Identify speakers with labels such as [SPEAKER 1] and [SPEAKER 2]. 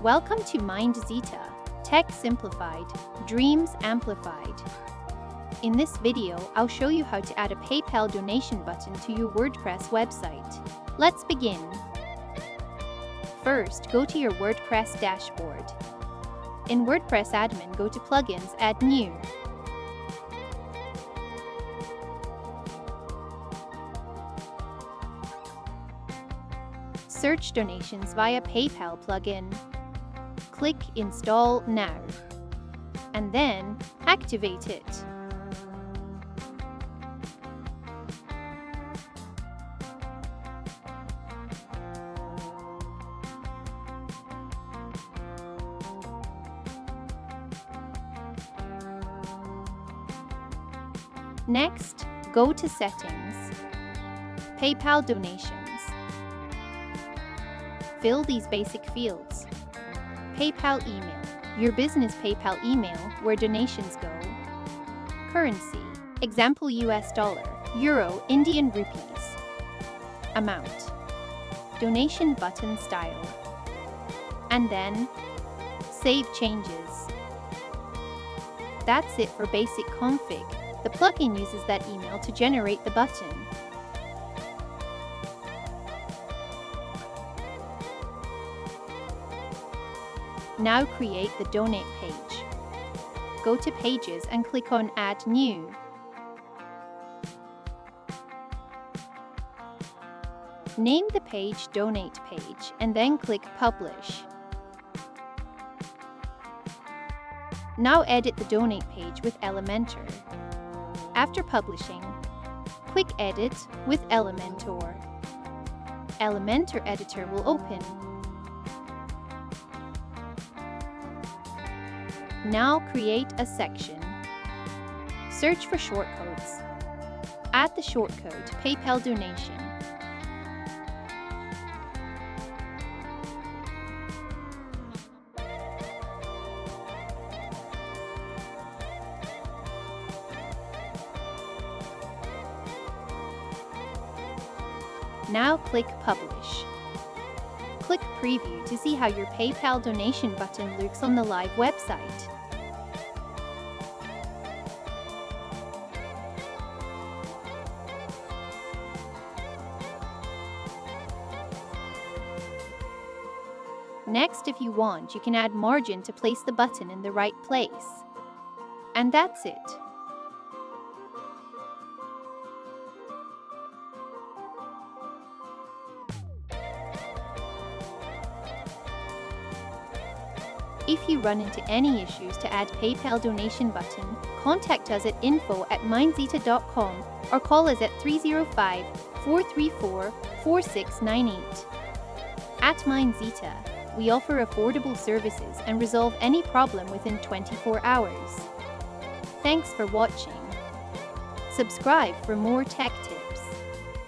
[SPEAKER 1] Welcome to Mindzita, Tech Simplified, Dreams Amplified. In this video, I'll show you how to add a PayPal donation button to your WordPress website. Let's begin. First, go to your WordPress dashboard. In WordPress Admin, go to Plugins, Add New. Search donations via PayPal plugin. Click Install Now, and then activate it. Next, go to Settings, PayPal Donations. Fill these basic fields. PayPal email, your business PayPal email where donations go. Currency, example US dollar, euro, Indian rupees. Amount. Donation button style. And then, save changes. That's it for basic config. The plugin uses that email to generate the button. Now create the donate page. Go to Pages and click on Add New. Name the page Donate Page and then click Publish. Now edit the donate page with Elementor. After publishing, quick Edit with Elementor. Elementor editor will open. Now create a section. Search for shortcodes. Add the shortcode PayPal donation. Now click Publish. Click Preview to see how your PayPal donation button looks on the live website. Next, if you want, you can add margin to place the button in the right place. And that's it. If you run into any issues to add PayPal donation button, contact us at info@mindzita.com or call us at 305-434-4698. At Mindzita, we offer affordable services and resolve any problem within 24 hours. Thanks for watching. Subscribe for more tech tips.